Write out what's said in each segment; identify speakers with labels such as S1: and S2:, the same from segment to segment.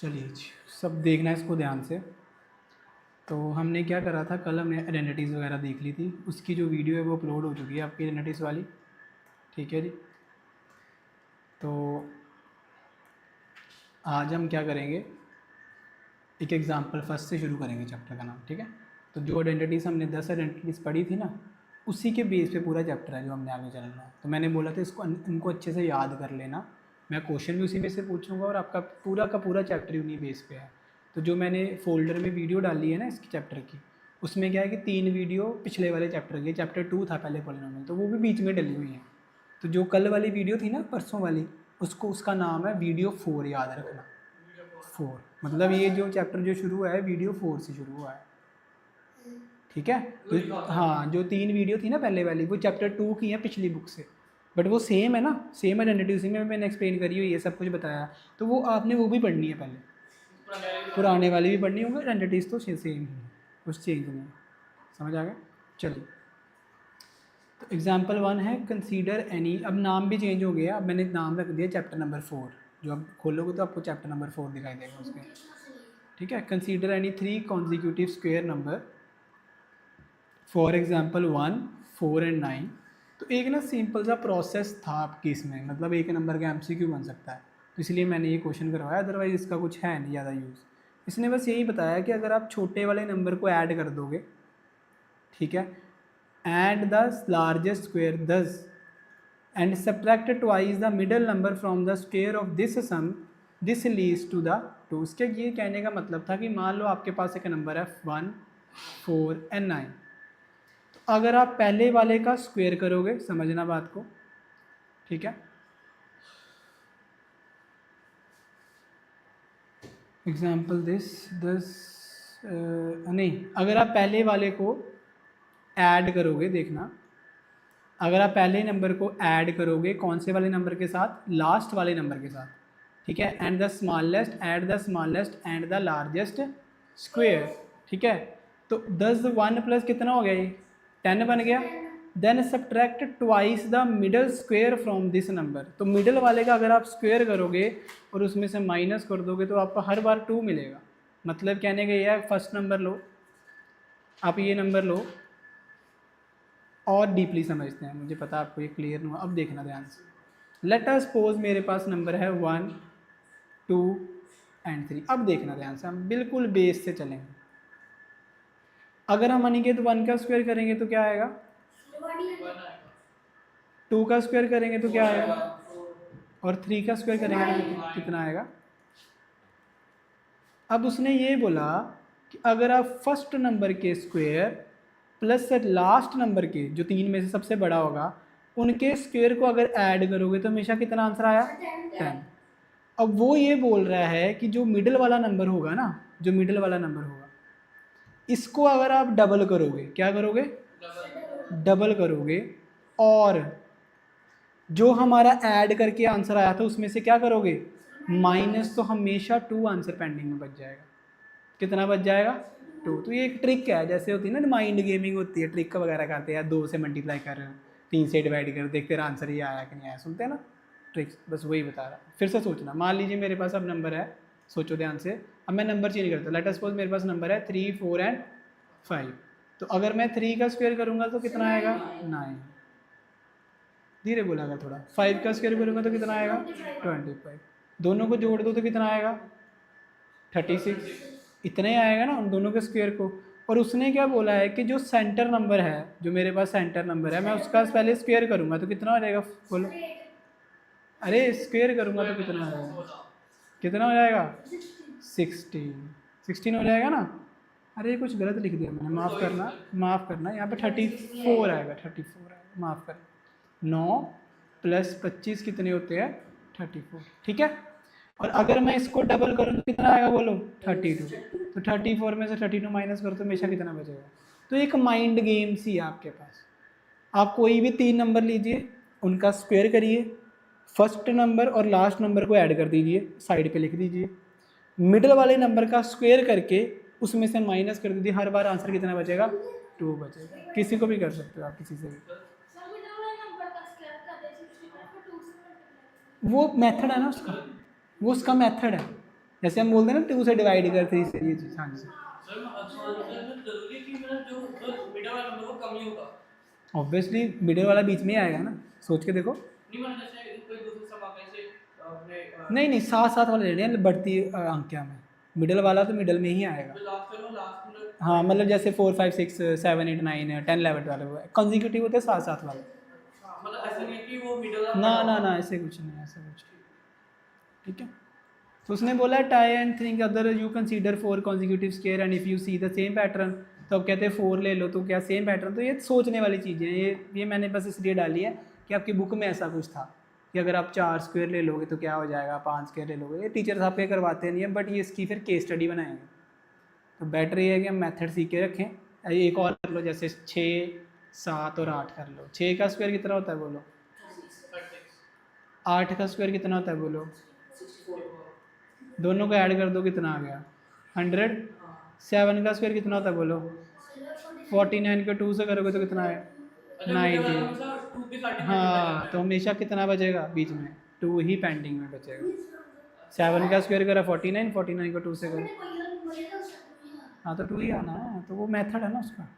S1: चलिए सब देखना है इसको ध्यान से। तो हमने क्या करा था, कल हमने आइडेंटिटीज़ वगैरह देख ली थी, उसकी जो वीडियो है वो अपलोड हो चुकी है आपकी आइडेंटिटीज़ वाली। ठीक है जी। तो आज हम क्या करेंगे, एक एग्जांपल फर्स्ट से शुरू करेंगे चैप्टर का नाम। ठीक है। तो जो आइडेंटिटीज़ हमने 10 आइडेंटिटीज़ पढ़ी थी ना, उसी के बेस पे पूरा चैप्टर है जो हमने आगे चलना है। तो मैंने बोला था इसको इनको अच्छे से याद कर लेना। मैं क्वेश्चन भी उसी में से पूछूंगा और आपका पूरा का पूरा चैप्टर उन्हीं बेस पे है। तो जो मैंने फोल्डर में वीडियो डाली है ना इसके चैप्टर की, उसमें क्या है कि 3 वीडियो पिछले वाले चैप्टर की, चैप्टर 2 था पहले पॉलिनोमियल, तो वो भी बीच में डली हुई है। तो जो कल वाली वीडियो थी ना, परसों वाली, उसका नाम है वीडियो 4, याद रखना। 4 मतलब ये जो चैप्टर जो शुरू हुआ है वीडियो 4 से शुरू हुआ है। ठीक है। तो हाँ, जो 3 वीडियो थी ना पहले वाली, वो चैप्टर 2 की है पिछली बुक से, बट वो सेम है ना, सेम आइडेंटिटी, उसी में मैंने एक्सप्लेन करी हुई है, सब कुछ बताया। तो वो आपने वो भी पढ़नी है पहले, पुराने वाली भी पढ़नी होगी, आइडेंटिटीज तो सेम ही है, कुछ चेंज नहीं है। समझ आ गया। चलिए, तो एग्जाम्पल 1 है कंसीडर एनी, अब नाम भी चेंज हो गया, अब मैंने नाम रख दिया चैप्टर नंबर 4। जो आप खोलोगे तो आपको चैप्टर नंबर 4 दिखाई देगा उसके। ठीक है। Consider any 3 consecutive square number, for example 1, 4 and 9। तो एक ना सिंपल सा प्रोसेस था आपकी इसमें, मतलब एक नंबर का MCQ बन सकता है, तो इसलिए मैंने ये क्वेश्चन करवाया, अदरवाइज इसका कुछ है नहीं ज़्यादा यूज़। इसने बस यही बताया कि अगर आप छोटे वाले नंबर को ऐड कर दोगे, ठीक है, add the largest square 10 and subtract twice the middle number from the square of this sum, this leads to the 2। इसके ये कहने का मतलब था कि मान लो आपके पास एक नंबर है 1, 4 एंड 9। अगर आप पहले वाले का स्क्वायर करोगे, समझना बात को, ठीक है, एग्जाम्पल दिस 10 नहीं, अगर आप पहले वाले को ऐड करोगे, देखना, अगर आप पहले नंबर को ऐड करोगे कौन से वाले नंबर के साथ, लास्ट वाले नंबर के साथ, ठीक है, and the smallest at the smallest and the largest square, ठीक है, तो 10 1 प्लस कितना हो गया, ये 10 बन गया। Then subtract twice the middle square from this number, तो मिडल वाले का अगर आप स्क्वेयर करोगे और उसमें से माइनस कर दोगे तो आपको हर बार 2 मिलेगा। मतलब कहने का ये है, फर्स्ट नंबर लो, आप ये नंबर लो, और डीपली समझते हैं, मुझे पता आपको ये क्लियर नहीं हुआ, अब देखना ध्यान से। लेट अस सपोज मेरे पास नंबर है 1, 2 एंड 3। अब देखना ध्यान से, हम बिल्कुल बेस से चलेंगे। अगर हम अनिकेत 1 का स्क्वायर करेंगे तो क्या आएगा, 2 का स्क्वायर करेंगे तो क्या आएगा, और 3 का स्क्वायर करेंगे तो कितना आएगा। अब उसने ये बोला कि अगर आप फर्स्ट नंबर के स्क्वायर प्लस लास्ट नंबर के, जो 3 में से सबसे बड़ा होगा, उनके स्क्वायर को अगर ऐड करोगे तो हमेशा कितना आंसर आया, 10। अब वो ये बोल रहा है कि जो मिडिल वाला नंबर होगा ना, जो मिडिल वाला नंबर होगा, इसको अगर आप डबल करोगे, क्या करोगे, डबल करोगे, और जो हमारा ऐड करके आंसर आया था उसमें से क्या करोगे, माइनस, तो हमेशा 2 आंसर पेंडिंग में बच जाएगा। कितना बच जाएगा, 2। तो ये एक ट्रिक है, जैसे होती है ना माइंड गेमिंग होती है, ट्रिक वगैरह करते हैं, 2 से मल्टीप्लाई कर, 3 से डिवाइड कर, देखते रहे आंसर ये आया कि नहीं आया, सुनते हैं ना ट्रिक्स, बस वही बता रहा। फिर से सोचना, मान लीजिए मेरे पास अब नंबर है, सोचो ध्यान से, अब मैं नंबर चेंज करता हूँ, लेट अस सपोज मेरे पास नंबर है 3, 4 एंड 5। तो अगर मैं 3 का स्क्वायर करूँगा तो कितना आएगा, 9। धीरे बोला अगर थोड़ा, 5 का स्क्वायर करूँगा तो कितना आएगा, 25। दोनों को जोड़ दो तो कितना आएगा, 36। इतना ही आएगा ना उन दोनों के स्क्वायर को। और उसने क्या बोला है कि जो सेंटर नंबर है, जो मेरे पास सेंटर नंबर है, मैं उसका पहले स्क्वायर करूँगा तो कितना हो जाएगा, बोलो, अरे स्क्वायर करूँगा तो कितना हो जाएगा, कितना हो जाएगा, 16 हो जाएगा ना। अरे कुछ गलत लिख दिया मैंने, माफ़ करना, माफ़ करना, यहाँ पे 34 आएगा, 34 आएगा, माफ़ करना। 9 + 25 कितने होते हैं, 34, ठीक है। और अगर मैं इसको डबल करूँ तो कितना आएगा, बोलो, 32। तो 34 में से 32 माइनस करो तो हमेशा कितना बचेगा। तो एक माइंड गेम सी है आपके पास, आप कोई भी 3 नंबर लीजिए, उनका स्क्वायर करिए, फर्स्ट नंबर और लास्ट नंबर को ऐड कर दीजिए, साइड पे लिख दीजिए, मिडल वाले नंबर का स्क्वायर करके उसमें से माइनस कर दीजिए, हर बार आंसर कितना बचेगा, 2 बचेगा। किसी को भी कर सकते हो आप, किसी से भी। वो मेथड है ना उसका, वो उसका मेथड है। जैसे हम बोलते हैं ना 2 से डिवाइड कर 3 से, ये चीज़। हाँ जी ऑब्वियसली मिडिल वाला बीच में ही आएगा ना, सोच के देखो। नहीं नहीं, साथ साथ वाले लेने हैं बढ़ती अंकिया में, मिडिल वाला तो मिडिल में ही आएगा। हाँ मतलब जैसे 4 5 6 7 8 9 10 11 12 कंजिक्यूटिव होते हैं साथ साथ वाले। ना ऐसे कुछ नहीं, ऐसा कुछ। ठीक है, तो उसने बोला try and think other you consider 4 consecutive square and if you see the same pattern, तो अब कहते हैं 4 ले लो तो क्या सेम पैटर्न, तो ये सोचने वाली चीज़ें हैं, ये मैंने बस इसलिए डाली है कि आपकी बुक में ऐसा कुछ था कि अगर आप 4 स्क्वायर ले लोगे तो क्या हो जाएगा, 5 स्क्वायर ले लोगे, ये टीचर्स आपके करवाते नहीं है, बट ये इसकी फिर केस स्टडी बनाएंगे, तो बेटर ये है कि हम मेथड सीख के रखें। एक और कर लो, जैसे 6 7 और 8 कर लो। 6 का स्क्वायर कितना होता है बोलो, 8 का स्क्वायर कितना होता है बोलो, दोनों को ऐड कर दो कितना आ गया 100। 7 का स्क्वायर कितना होता है बोलो, 49 को 2 से करोगे तो कितना है 90। हाँ तो हमेशा कितना बचेगा बीच में, 2 ही पेंडिंग में बचेगा। 7 का स्क्वायर करा 49, 49 को 2 से करो, हाँ तो 2 ही आना है, तो वो मेथड है ना उसका।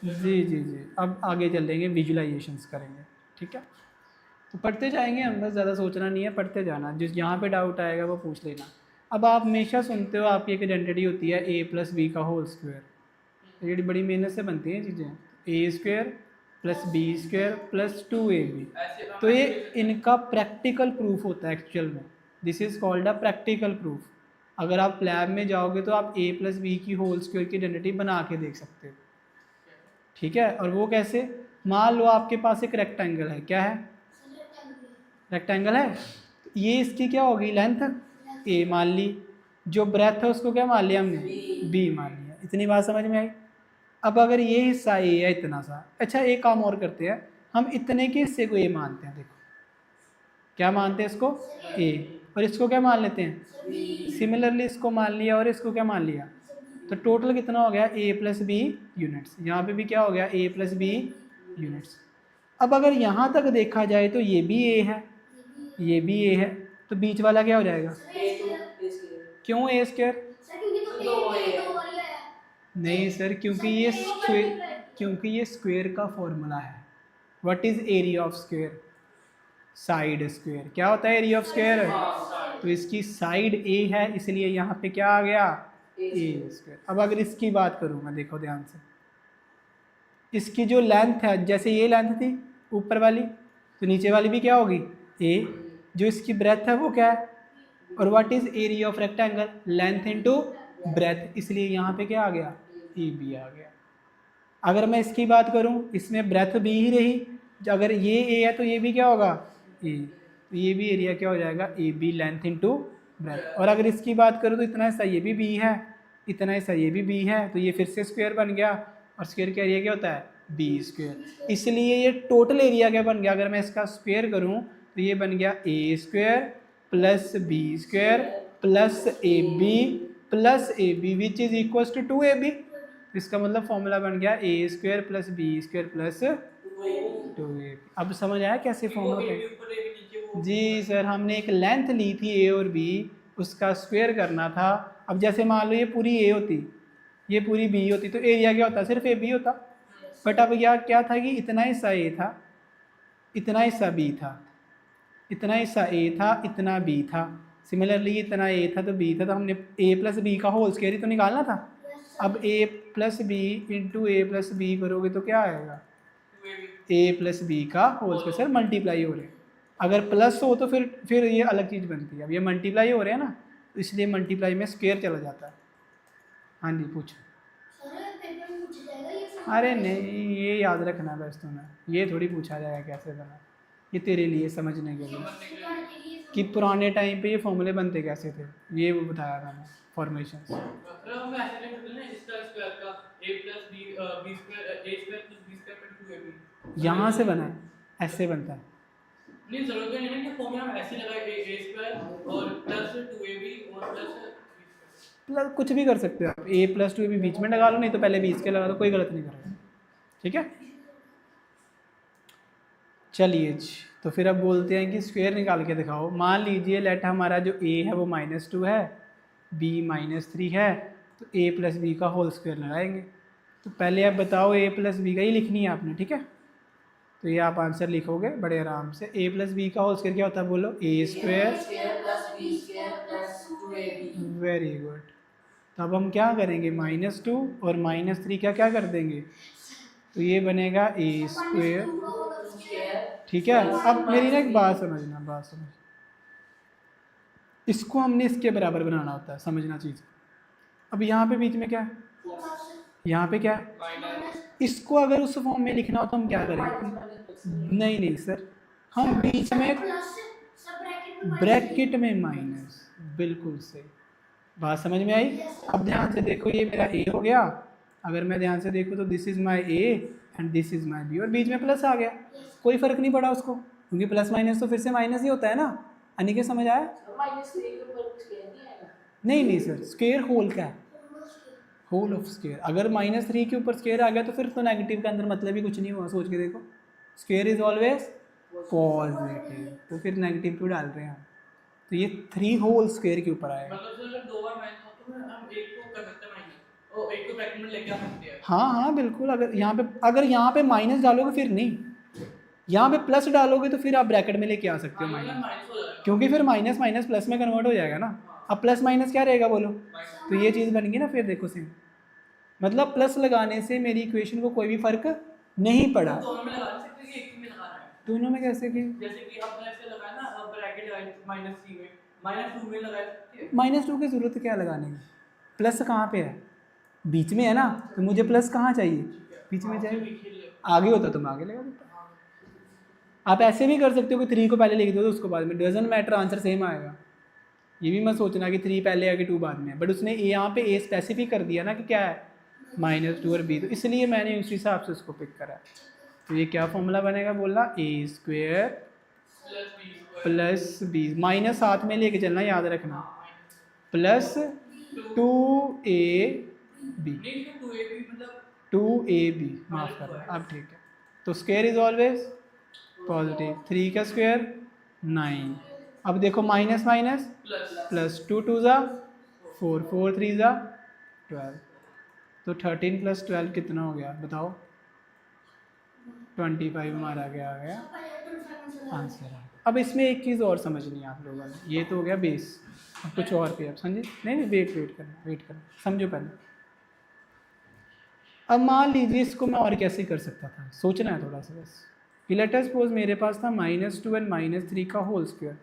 S1: जी अब आगे चल देंगे, विजुलाइजेशंस करेंगे। ठीक है, तो पढ़ते जाएंगे हम, बस ज़्यादा सोचना नहीं है, पढ़ते जाना, जिस यहाँ पे डाउट आएगा वो पूछ लेना। अब आप हमेशा सुनते हो आपकी एक आइडेंटिटी होती है a + b का होल स्क्वायर, ये बड़ी मेहनत से बनती हैं चीज़ें, a² + b² + 2ab, तो ये इनका प्रैक्टिकल प्रूफ होता है एक्चुअल में, this is called a practical proof. अगर आप लैब में जाओगे तो आप a + b की होल स्क्वायर की आइडेंटिटी बना के देख सकते हो। ठीक है, और वो कैसे, मान लो आपके पास एक रेक्टेंगल है, क्या है, रेक्टेंगल है, तो ये इसकी क्या होगी लेंथ, a मान ली, जो ब्रेथ है उसको क्या मान लिया हमने, b मान लिया। इतनी बात समझ में आई। अब अगर ये हिस्सा a है इतना सा, अच्छा एक काम और करते हैं, हम इतने के हिस्से को a मानते हैं, देखो क्या मानते हैं इसको a, और इसको क्या मान लेते हैं, सिमिलरली इसको मान लिया और इसको क्या मान लिया, तो टोटल कितना हो गया a + b यूनिट्स, यहाँ पे भी क्या हो गया a + b यूनिट्स। अब अगर यहाँ तक देखा जाए तो ये भी a है, ये भी a है, तो बीच वाला क्या हो जाएगा, क्यों a², नहीं सर क्योंकि ये स्क्वायर का फॉर्मूला है। What is area of square, side square, क्या होता है एरिया ऑफ स्क्वायर, तो इसकी साइड a है, इसलिए यहाँ पे क्या आ गया a²। अब अगर इसकी बात करूँ मैं, देखो ध्यान से, इसकी जो लेंथ है, जैसे ये लेंथ थी ऊपर वाली, तो नीचे वाली भी क्या होगी a, जो इसकी ब्रेथ है वो क्या है, और what is area of rectangle, length into breadth, इसलिए यहाँ पे क्या आ गया AB आ गया। अगर मैं इसकी बात करूँ, इसमें ब्रेथ B ही रही, अगर ये A है तो ये भी क्या होगा A, तो ये भी एरिया क्या हो जाएगा AB, लेंथ इनटू ब्रेथ। और अगर इसकी बात करूँ तो इतना हिस्सा ये भी B है, इतना हिस्सा ये भी B है, तो ये फिर से स्क्वायर बन गया, और स्क्वायर का एरिया क्या होता है B², इसलिए ये टोटल एरिया क्या बन गया, अगर मैं इसका स्क्वायर करूँ तो ये बन गया A² + B² + AB + AB which is equals to 2AB। इसका मतलब फॉर्मूला बन गया A² + B² + 2AB। अब समझ आया कैसे फॉर्मूला पे, जी सर हमने एक लेंथ ली थी A और B, उसका स्क्वायर करना था। अब जैसे मान लो ये पूरी A होती, ये पूरी B होती, तो एरिया क्या होता, सिर्फ AB होता, बट अब यह क्या था कि इतना हिस्सा A था, इतना हिस्सा B था, इतना हिस्सा A था, इतना B था, सिमिलरली इतना A था तो B था, तो हमने A + B का होल स्क्वायर ही तो निकालना था। अब A + B into A + B करोगे तो क्या आएगा, A + B का होल स्क्वायर, सर मल्टीप्लाई हो रहे हैं, अगर प्लस हो तो फिर ये अलग चीज़ बनती है, अब ये मल्टीप्लाई हो रहे हैं ना, तो इसलिए मल्टीप्लाई में स्क्वायर चला जाता है। हाँ जी पूछो। अरे नहीं, ये याद रखना है बस तुम्हें, ये थोड़ी पूछा जाएगा कैसे बना, ये तेरे लिए समझने के लिए कि पुराने टाइम पे ये फॉर्मूले बनते कैसे थे, ये वो बताया था मैंने फॉर्मेशन। यहाँ से बना है, ऐसे बनता है, नहीं जरूरत नहीं है कि फॉर्मूला ऐसे लगाए a² और +2ab और प्लस कुछ भी कर सकते हो आप, A + 2ab बीच में लगा लो, नहीं तो पहले B² लगा दो, कोई गलत नहीं करेगा। ठीक है, चलिए जी, तो फिर अब बोलते हैं कि स्क्वायर निकाल के दिखाओ। मान लीजिए लेट हमारा जो a है वो -2 है, b -3 है, तो a प्लस बी का होल स्क्वायर लगाएंगे। तो पहले आप बताओ a प्लस बी का ही लिखनी है आपने, ठीक है। तो ये आप आंसर लिखोगे बड़े आराम से। a प्लस बी का होल स्क्वायर क्या होता है, बोलो। a square. Very good. तो अब हम क्या करेंगे, -2 और -3 क्या क्या कर देंगे, तो ये बनेगा a स्क्वायर, ठीक है। अब मेरी ना एक बात समझना, इसको हमने इसके बराबर बनाना होता है, समझना चीज़। अब यहाँ पे बीच में क्या है, यहाँ पे क्या है, इसको अगर उस फॉर्म में लिखना हो तो हम क्या करेंगे, नहीं नहीं सर, हम बीच में ब्रैकेट में माइनस, बिल्कुल सही, बात समझ में आई। अब ध्यान से देखो, ये मेरा a हो गया, अगर मैं ध्यान से देखूँ तो this is my a and this is my b, और बीच में प्लस आ गया, कोई फर्क नहीं पड़ा उसको, क्योंकि प्लस माइनस तो फिर से माइनस ही होता है ना। अनिके समझ आया? नहीं नहीं सर, स्क्वायर होल का है, होल ऑफ स्क्वायर। अगर -3 के ऊपर स्क्वायर आ गया तो फिर तो नेगेटिव का अंदर मतलब ही कुछ नहीं हुआ, सोच के देखो, स्क्वायर इज ऑलवेज पॉजिटिव, तो फिर नेगेटिव क्यों डाल रहे हैं हम। तो ये 3 होल स्क्वायर के ऊपर आएगा। हाँ हाँ बिल्कुल, अगर यहाँ पे माइनस डालोगे फिर नहीं, यहाँ पे प्लस डालोगे तो फिर आप ब्रैकेट में लेके आ सकते हो माइनस, क्योंकि फिर माइनस माइनस प्लस में कन्वर्ट हो जाएगा ना। अब प्लस माइनस क्या रहेगा बोलो, तो ये चीज़ बन गई ना, फिर देखो सेम, मतलब प्लस लगाने से मेरी इक्वेशन को कोई भी फर्क नहीं पड़ा। दोनों में कैसे कि, जैसे कि आपने ऐसे लगाया ना ब्रैकेट -3 में -2 में लगाया, -2 की जरूरत क्या लगाने की, प्लस कहाँ पे है, बीच में है ना, तो मुझे प्लस कहाँ चाहिए, बीच में चाहिए, आगे होता तो मैं आगे लगा देता। आप ऐसे भी कर सकते हो कि 3 को पहले लिख दो तो उसको बाद में, डजंट मैटर, आंसर सेम आएगा। ये भी मत सोचना कि 3 पहले आगे 2 बाद में, बट उसने यहाँ पे a स्पेसिफिक कर दिया ना कि क्या है -2 और b, तो इसलिए मैंने उस हिसाब से उसको पिक करा। तो ये क्या फॉर्मूला बनेगा, बोलना a square plus B, minus साथ में लेके चलना, याद रखना, प्लस 2ab, 2ab, माफ करना, अब ठीक है। तो स्क्वायर इज ऑलवेज पॉजिटिव, 3 का स्क्वायर 9, अब देखो माइनस माइनस प्लस, 2 2 ज़ा 4, 4 3 ज़ा 12, तो 13 प्लस 12 कितना हो गया बताओ, 25 हमारा आ गया आंसर आ गया। अब इसमें एक चीज़ और समझनी है आप लोगों ने, ये तो हो गया बेस, अब कुछ और पे आप समझे, नहीं वेट करना, समझो पहले। अब मान लीजिए इसको मैं और कैसे कर सकता था, सोचना है थोड़ा सा बस। लेट अस सपोज मेरे पास था -2 एंड -3 का होल स्क्वायर,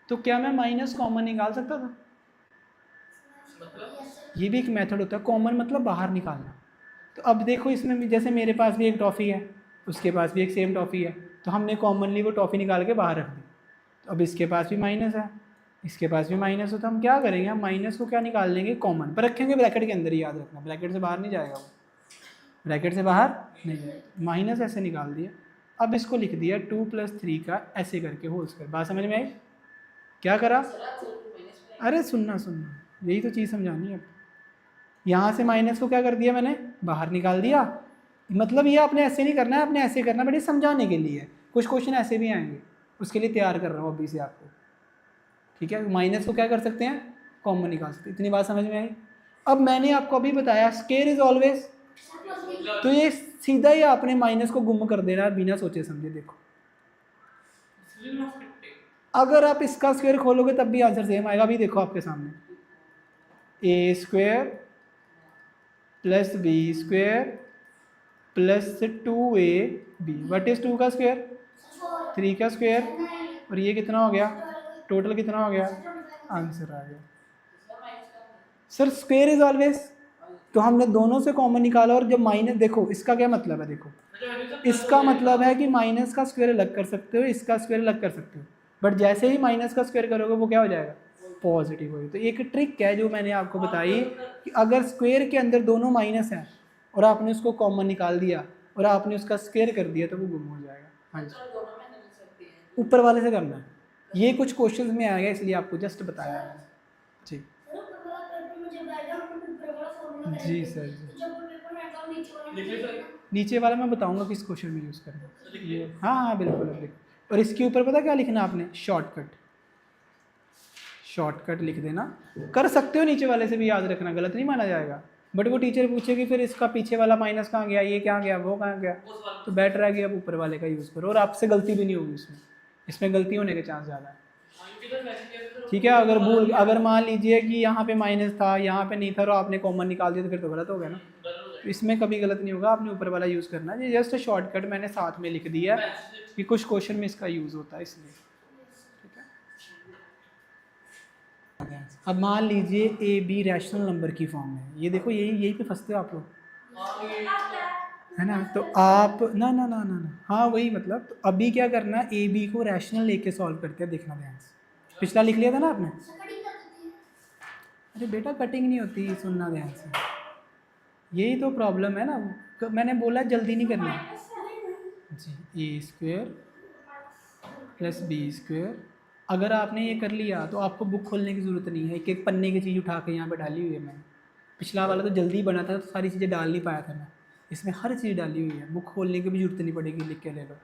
S1: तो क्या मैं माइनस कॉमन निकाल सकता था, ये भी एक मेथड होता है, कॉमन मतलब बाहर निकालना। तो अब देखो इसमें जैसे मेरे पास भी एक टॉफ़ी है, उसके पास भी एक सेम टॉफ़ी है, तो हमने कॉमनली वो टॉफ़ी निकाल के बाहर रख दी। तो अब इसके पास भी माइनस है, इसके पास भी माइनस हो, तो हम क्या करेंगे, हम माइनस को क्या निकाल लेंगे, कॉमन पर रखेंगे ब्रैकेट के अंदर ही, याद रखना ब्रैकेट से बाहर नहीं जाएगा वो, ब्रैकेट से बाहर नहीं जाएगा, माइनस ऐसे निकाल दिया। अब इसको लिख दिया 2 + 3 का ऐसे करके होल स्क्वायर, बात समझ में आई, क्या करा, अरे सुनना, यही तो चीज़ समझानी है। यहाँ से माइनस को क्या कर दिया मैंने, बाहर निकाल दिया, मतलब ये आपने ऐसे नहीं करना है, आपने ऐसे करना, बट ये समझाने के लिए, कुछ क्वेश्चन ऐसे भी आएंगे, उसके लिए तैयार कर रहा हूँ अभी से आपको, ठीक है। माइनस को क्या कर सकते हैं, कॉमन निकाल सकते हैं, इतनी बात समझ में आई। अब मैंने आपको अभी बताया स्क्वायर इज ऑलवेज, तो ये सीधा ही आपने माइनस को गुम कर देना बिना सोचे समझे। देखो अगर आप इसका स्क्वायर खोलोगे तब भी आंसर सेम आएगा, अभी देखो आपके सामने, a square plus b square plus 2ab, what is 2 का स्क्वायर 3 का स्क्वायर, और ये कितना हो गया, टोटल कितना हो गया, आंसर आ गया। सर स्क्वायर इज ऑलवेज, तो हमने दोनों से कॉमन निकाला, और जब माइनस, देखो इसका क्या मतलब है, देखो इसका मतलब है कि माइनस का स्क्वायर अलग कर सकते हो, इसका स्क्वायर अलग कर सकते हो, बट जैसे ही माइनस का स्क्वायर करोगे वो क्या हो जाएगा, पॉजिटिव होगी। तो एक ट्रिक है जो मैंने आपको बताई कि अगर स्क्वायर के अंदर दोनों माइनस है और आपने उसको कॉमन निकाल दिया और आपने उसका स्क्वायर कर दिया तो वो गुम हो जाएगा। हाँ जी, ऊपर वाले से करना है, ये कुछ क्वेश्चंस में आ गया इसलिए आपको जस्ट बताया है जी। जी सर जी, नीचे वाला मैं बताऊंगा किस क्वेश्चन में यूज़ करना ये। हाँ हाँ बिल्कुल बिल्कुल। और इसके ऊपर पता क्या लिखना आपने, शॉर्टकट, शॉर्टकट लिख देना। कर सकते हो नीचे वाले से भी याद रखना, गलत नहीं माना जाएगा, बट वो टीचर पूछेगी फिर इसका पीछे वाला माइनस कहाँ गया, ये क्या गया, वो कहाँ गया, तो बेटर है कि अब ऊपर वाले का यूज़ करो और आपसे गलती भी नहीं होगी इसमें, इसमें गलती होने के चांस ज़्यादा है। ठीक है, अगर भूल, अगर मान लीजिए कि यहाँ पे माइनस था, यहाँ पे नहीं था और आपने कॉमन निकाल दिया तो फिर तो गलत हो गया ना। तो इसमें कभी गलत नहीं होगा, आपने ऊपर वाला यूज़ करना है। ये जस्ट शॉर्टकट मैंने साथ में लिख दिया है कि कुछ क्वेश्चन में इसका यूज़ होता है इसलिए। ठीक है, अब मान लीजिए ए बी रैशनल नंबर की फॉर्म में, ये देखो यही पे फंसते हो आप लोग, है ना। तो आप ना हाँ वही मतलब, तो अभी क्या करना है, ए बी को रैशनल लेके सॉल्व करते हैं, देखना ध्यान से। पिछला लिख लिया था ना आपने, अरे बेटा कटिंग नहीं होती, सुनना ध्यान से, यही तो प्रॉब्लम है ना। मैंने बोला जल्दी नहीं करना जी। ए स्क्वेयर प्लस बी स्क्वेयर, अगर आपने ये कर लिया तो आपको बुक खोलने की ज़रूरत नहीं है, एक एक पन्ने की चीज़ उठा के यहाँ पे डाली हुई है मैंने। पिछला वाला तो जल्दी बना था तो सारी चीज़ें डाल नहीं पाया था मैं, इसमें हर चीज़ डाली हुई है, बुक खोलने की भी जरूरत नहीं पड़ेगी, लिख के ले लो।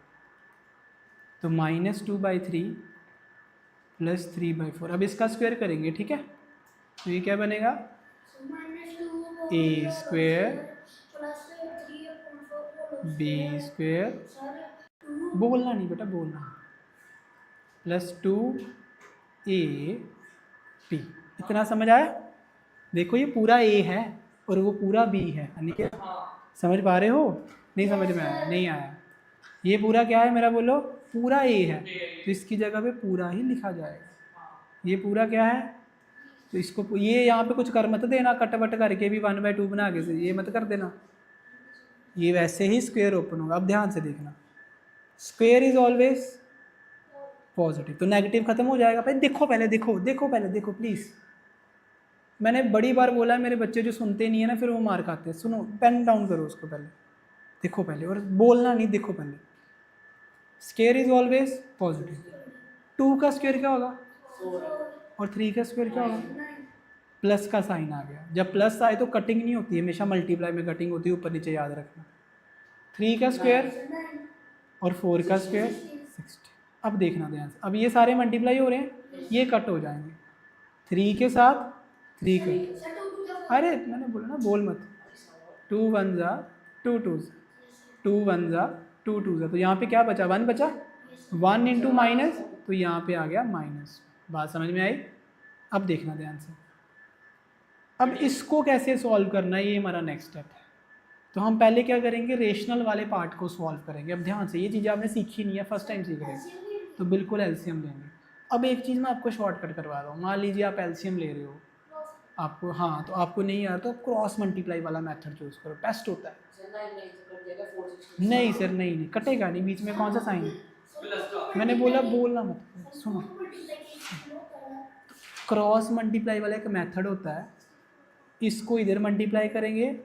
S1: तो -2/3 प्लस 3/4, अब इसका स्क्वायर करेंगे, ठीक है। तो ये क्या बनेगा, ए स्क्वेयर बी स्क्वेयर, बोलना नहीं बेटा बोलना, प्लस 2ab, इतना समझ आया। देखो ये पूरा a है और वो पूरा b है, यानी कि समझ पा रहे हो, नहीं समझ में आया, नहीं आया। ये पूरा क्या है मेरा, बोलो, पूरा a है, तो इसकी जगह पे पूरा ही लिखा जाएगा। ये पूरा क्या है, तो इसको ये यहाँ पे कुछ कर मत देना, कट वट करके भी 1/2 बना के, ये मत कर देना, ये वैसे ही स्क्वायर ओपन होगा। अब ध्यान से देखना, स्क्वायर इज ऑलवेज पॉजिटिव, तो नेगेटिव खत्म हो जाएगा। भाई देखो पहले, देखो प्लीज़, मैंने बड़ी बार बोला है, मेरे बच्चे जो सुनते नहीं है ना फिर वो मार खाते हैं। सुनो, पेन डाउन करो उसको पहले, देखो पहले, और बोलना नहीं, देखो पहले। स्क्वायर इज ऑलवेज पॉजिटिव, 2 का स्क्वायर क्या होगा, और 3 का स्क्वायर क्या होगा, प्लस का साइन आ गया। जब प्लस आए तो कटिंग नहीं होती है, हमेशा मल्टीप्लाई में कटिंग होती है, ऊपर नीचे याद रखना। 3 का स्क्वायर और 4 का स्क्वायर 60। अब देखना ध्यान से, अब ये सारे मल्टीप्लाई हो रहे हैं, ये कट हो जाएंगे, 3 के साथ 3 कट, अरे मैंने बोला ना बोल मत, 2 1 जा 2 2 2 1 जा 2 2 जा, तो यहाँ पे क्या बचा, 1 बचा, 1 इंटू माइनस, तो यहाँ पे आ गया माइनस। बात समझ में आई। अब देखना ध्यान से, अब इसको कैसे सॉल्व करना है, ये हमारा नेक्स्ट स्टेप है। तो हम पहले क्या करेंगे, रेशनल वाले पार्ट को सॉल्व करेंगे। अब ध्यान से, ये चीज़ें आपने सीखी नहीं है, फर्स्ट टाइम सीख रहे हैं, तो बिल्कुल एलसीएम लेंगे। अब एक चीज़ मैं आपको शॉर्टकट करवा रहा हूँ, मान लीजिए आप एलसीएम ले रहे हो, आपको, हाँ, तो आपको नहीं आ रहा तो क्रॉस मल्टीप्लाई वाला मेथड चूज़ करो, बेस्ट होता है। नहीं सर, नहीं कटेगा नहीं, बीच में कौन सा साइन है, मैंने बोला बोलना मत, सुनो, क्रॉस मल्टीप्लाई वाला एक मेथड होता है, इसको इधर मल्टीप्लाई करेंगे,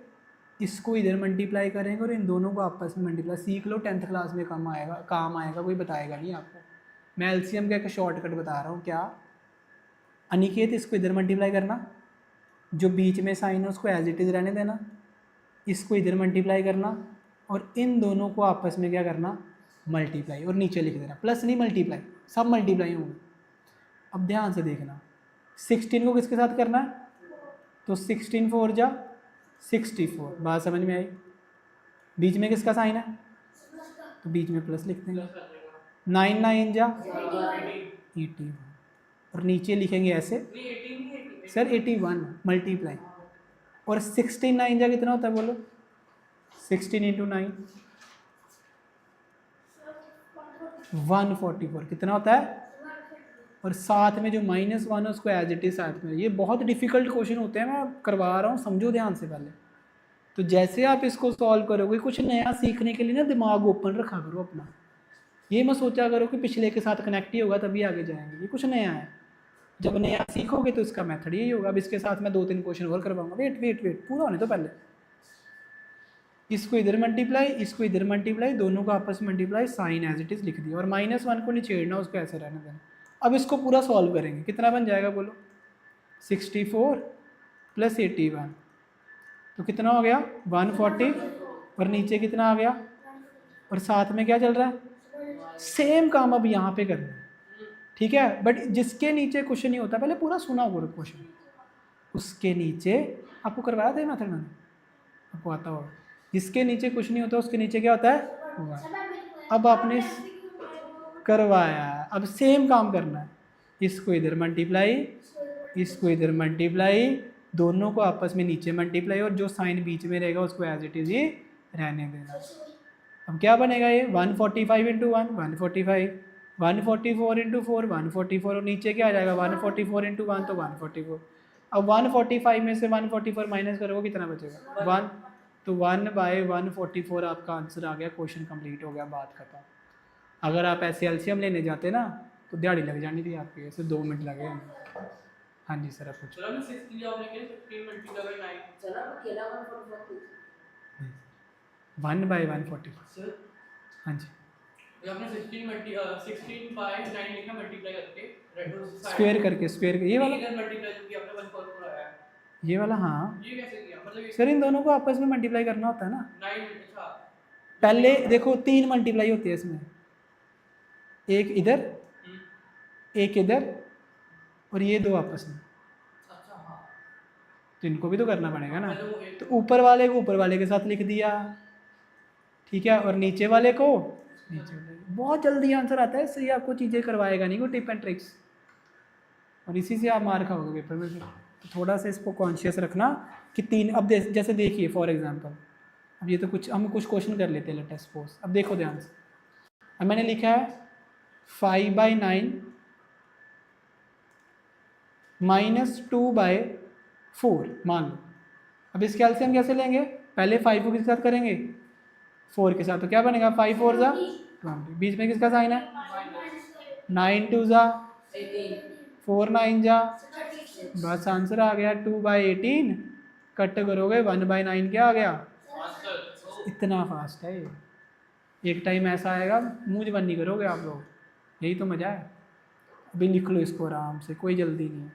S1: इसको इधर मल्टीप्लाई करेंगे और इन दोनों को आपस में मल्टीप्लाई, सीख लो, 10th क्लास में काम आएगा, कोई बताएगा नहीं आपको। मैं एलसीएम का एक शॉर्टकट बता रहा हूँ। क्या अनिकेत, इसको इधर मल्टीप्लाई करना, जो बीच में साइन है उसको एज इट इज़ रहने देना, इसको इधर मल्टीप्लाई करना और इन दोनों को आपस में क्या करना, मल्टीप्लाई, और नीचे लिख देना, प्लस नहीं मल्टीप्लाई, सब मल्टीप्लाई होंगे। अब ध्यान से देखना, 16 को किसके साथ करना है, तो 16 4 जा 64, बात समझ में आई। बीच में किसका साइन है, तो बीच में प्लस लिख देंगे, 9 9 जा 81, और नीचे लिखेंगे ऐसे, सर 81 मल्टीप्लाई, और 16 9 जा कितना होता है बोलो, 16 इंटू 9 144, कितना होता है, और साथ में जो -1 है उसको एज इट इज साथ में। ये बहुत डिफिकल्ट क्वेश्चन होते हैं, मैं करवा रहा हूँ, समझो ध्यान से पहले। तो जैसे आप इसको सॉल्व करोगे, कुछ नया सीखने के लिए ना दिमाग ओपन रखा करो अपना, ये मत सोचा करो कि पिछले के साथ कनेक्ट ही होगा तभी आगे जाएंगे, ये कुछ नया है, जब नया सीखोगे तो इसका मेथड यही होगा। अब इसके साथ मैं 2-3 क्वेश्चन और करवाऊंगा, वेट पूरा होने तो पहले, इसको इधर मल्टीप्लाई, इसको इधर मल्टीप्लाई, दोनों को आपस में multiply, sign as it is लिख दिया, और -1 को नहीं छेड़ना, उसको ऐसे रहने देना। अब इसको पूरा सॉल्व करेंगे, कितना बन जाएगा बोलो, 64 प्लस 81, तो कितना हो गया, 140, और नीचे कितना आ गया, और साथ में क्या चल रहा है, सेम काम अब यहाँ पे करना है, ठीक है। बट जिसके नीचे कुछ नहीं होता, पहले पूरा सुना होगा क्वेश्चन, उसके नीचे आपको करवाया था मेथड मैंने, आपको आता होगा, जिसके नीचे कुछ नहीं होता उसके नीचे क्या होता है, हुआ। अब आपने करवाया है, अब सेम काम करना है, इसको इधर मल्टीप्लाई, इसको इधर मल्टीप्लाई, दोनों को आपस में नीचे मल्टीप्लाई, और जो साइन बीच में रहेगा उसको एज इट इज ही रहने देना। अब क्या बनेगा ये 145 इंटू 1 145, 144 इंटू 4 144, और नीचे क्या आ जाएगा 144 इंटू 1 तो 144। अब 145 में से 144 माइनस करोगे कितना बचेगा 1, तो 1/144 आपका आंसर आ गया, क्वेश्चन कंप्लीट हो गया, बात खत्म। अगर आप ऐसे एलसीएम लेने जाते ना तो दिहाड़ी लग जानी थी आपकी, ऐसे 2 मिनट लगे हमें। हाँ जी सर, आप पूछो। 1/144, हाँ जी,
S2: आपने 16 बाय 9 लिखा मल्टीप्लाई करके,
S1: स्क्वायर करके, स्क्वायर ये वाला
S2: मल्टीप्लाई जो कि आपने 144 आया,
S1: ये वाला, हाँ
S2: ये कैसे किया, मतलब
S1: सर इन दोनों को आपस में मल्टीप्लाई करना होता है ना।
S2: 9, अच्छा
S1: पहले देखो 3 मल्टीप्लाई होती है इसमें, एक इधर, एक इधर, और ये 2 आपस में,
S2: अच्छा हाँ,
S1: तो इनको भी तो करना पड़ेगा ना। तो ऊपर वाले को ऊपर वाले के साथ लिख दिया, ठीक है, और नीचे वाले को नीचे वाले को। बहुत जल्दी आंसर आता है, इससे आपको चीज़ें करवाएगा नहीं, कोई टिप एंड ट्रिक्स, और इसी से आप मार खाओगे पेपर में। तो थोड़ा सा इसको कॉन्शियस रखना कि 3, अब जैसे देखिए फॉर एग्जांपल, अब ये तो कुछ हम कुछ क्वेश्चन कर लेते हैं, लेटेस्ट सपोज। अब देखो ध्यान से, अब मैंने लिखा है 5/9 -2/4 मान लो। अब इसके एलसीएम कैसे लेंगे, पहले 5 को किसके साथ करेंगे, 4 के साथ, तो क्या बनेगा 5 4 जा 20, बीच में किसका साइन है 9 2 जा 4 9 जा, बस आंसर आ गया 2/18, कट करोगे 1/9 क्या आ गया। इतना फास्ट है ये, एक टाइम ऐसा आएगा मुंह बंद नहीं करोगे आप लोग, यही तो मज़ा है। अभी लिख लो इसको आराम से, कोई जल्दी नहीं है।